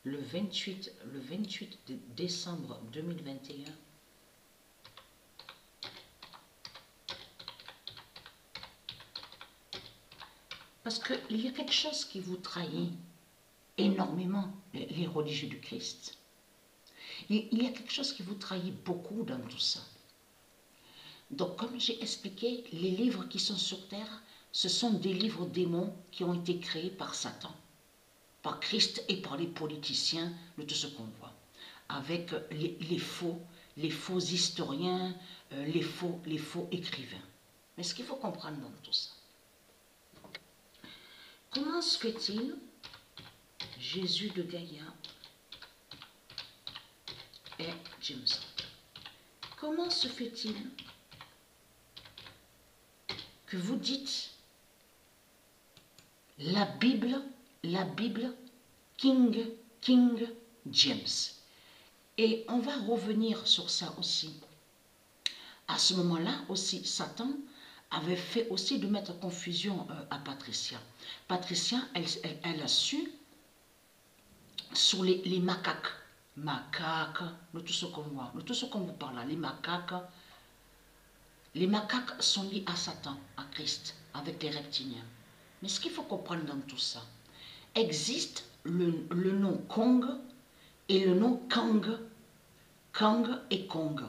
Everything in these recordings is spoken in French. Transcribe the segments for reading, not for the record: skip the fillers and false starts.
le 28 décembre 2021. Parce qu'il y a quelque chose qui vous trahit énormément, les religieux du Christ. Il y a quelque chose qui vous trahit beaucoup dans tout ça. Donc, comme j'ai expliqué, les livres qui sont sur terre, ce sont des livres démons qui ont été créés par Satan, par Christ et par les politiciens de tout ce qu'on voit, avec les faux historiens, les faux écrivains. Mais ce qu'il faut comprendre dans tout ça, comment se fait-il, Jésus de Gaïa et Jameson, comment se fait-il que vous dites la Bible King James? Et on va revenir sur ça aussi. À ce moment-là aussi, Satan avait fait aussi de mettre confusion à Patricia. Patricia, elle a su sur les macaques, de tout ce qu'on voit, de tout ce qu'on vous parle là, les macaques sont liés à Satan, à Christ, avec les reptiliens. Mais ce qu'il faut comprendre dans tout ça, existe le nom Kong et le nom Kang et Kong,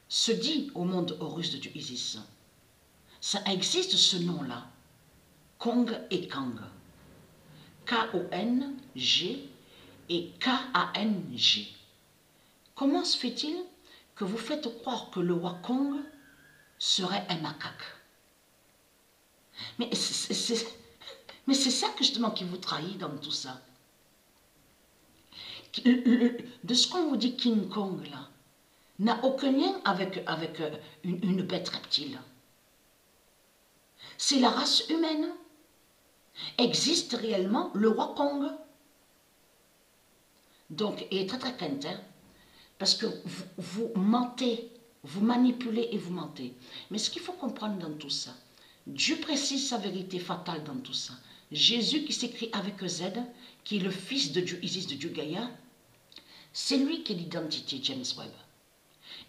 se dit au monde russe de Isis. Ça existe ce nom-là, Kong et Kang, K-O-N-G et K-A-N-G. Comment se fait-il que vous faites croire que le roi Kong serait un macaque? Mais c'est ça que justement qui vous trahit dans tout ça. De ce qu'on vous dit King Kong là, n'a aucun lien avec une bête reptile. C'est la race humaine. Existe réellement le roi Kong. Donc, il est très très crainte, hein, parce que vous mentez, vous manipulez et vous mentez. Mais ce qu'il faut comprendre dans tout ça, Dieu précise sa vérité fatale dans tout ça. Jésus qui s'écrit avec Z, qui est le fils de Dieu Isis, de Dieu Gaïa, c'est lui qui est l'identité James Webb.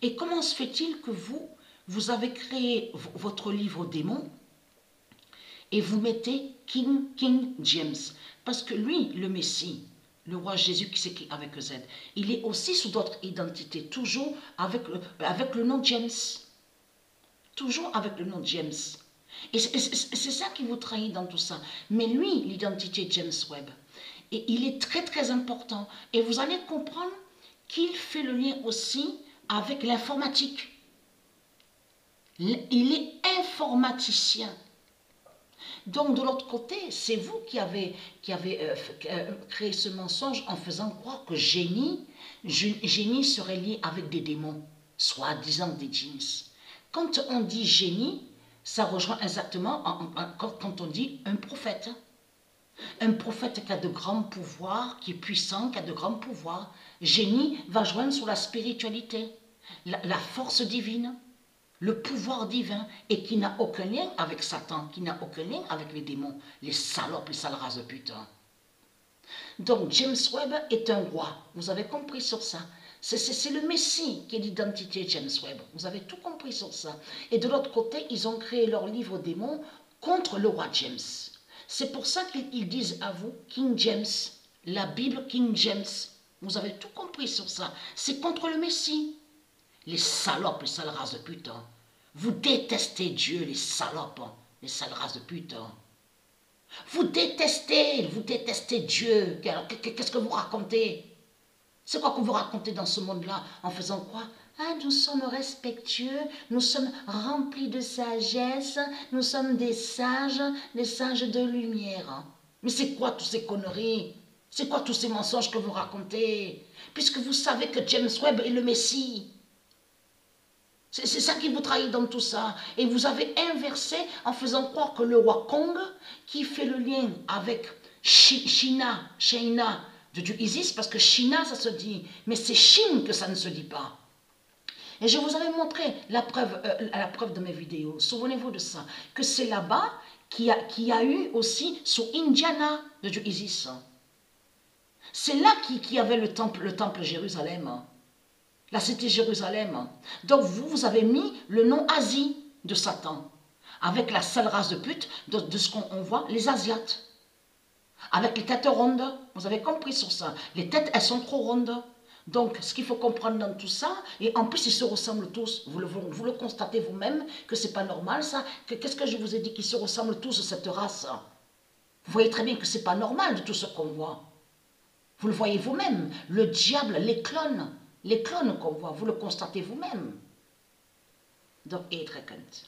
Et comment se fait-il que vous avez créé votre livre démon et vous mettez King James? Parce que lui, le Messie, le roi Jésus qui s'écrit avec Z, il est aussi sous d'autres identités, toujours avec le nom James. Toujours avec le nom James. Et c'est ça qui vous trahit dans tout ça. Mais lui, l'identité James Webb, et il est très très important. Et vous allez comprendre qu'il fait le lien aussi avec l'informatique. Il est informaticien. Donc de l'autre côté, c'est vous qui avez créé ce mensonge en faisant croire que génie serait lié avec des démons, soi-disant des djinns. Quand on dit génie, ça rejoint exactement quand on dit un prophète. Un prophète qui a de grands pouvoirs, qui est puissant, qui a de grands pouvoirs. Génie va joindre sur la spiritualité, la force divine, le pouvoir divin, et qui n'a aucun lien avec Satan, qui n'a aucun lien avec les démons, les salopes, les sales races de putain. Donc James Webb est un roi, vous avez compris sur ça. C'est le Messie qui est l'identité James Webb, vous avez tout compris sur ça. Et de l'autre côté, ils ont créé leur livre démon contre le roi James. C'est pour ça qu'ils disent à vous King James, la Bible King James. Vous avez tout compris sur ça. C'est contre le Messie. Les salopes, les sales races de putain. Vous détestez Dieu, les salopes, les sales races de putain. Vous détestez Dieu. Qu'est-ce que vous racontez? C'est quoi que vous racontez dans ce monde-là en faisant croire? Ah, nous sommes respectueux, nous sommes remplis de sagesse, nous sommes des sages de lumière. Mais c'est quoi toutes ces conneries? C'est quoi tous ces mensonges que vous racontez? Puisque vous savez que James Webb est le Messie. C'est ça qui vous trahit dans tout ça. Et vous avez inversé en faisant croire que le roi Kong, qui fait le lien avec Shina de Dieu Isis, parce que Shina ça se dit, mais c'est Chine que ça ne se dit pas. Et je vous avais montré la preuve de mes vidéos, souvenez-vous de ça, que c'est là-bas qu'il y a eu aussi sur Indiana de Dieu Isis. C'est là qui avait le temple Jérusalem, la cité Jérusalem. Donc vous avez mis le nom Asie de Satan, avec la seule race de pute de ce qu'on voit, les Asiates. Avec les têtes rondes, vous avez compris sur ça. Les têtes, elles sont trop rondes. Donc, ce qu'il faut comprendre dans tout ça, et en plus, ils se ressemblent tous. Vous le constatez vous-même que c'est pas normal, ça. Qu'est-ce que je vous ai dit qu'ils se ressemblent tous, cette race? Vous voyez très bien que c'est pas normal de tout ce qu'on voit. Vous le voyez vous-même. Le diable, les clones qu'on voit, vous le constatez vous-même. Donc, Edrekent.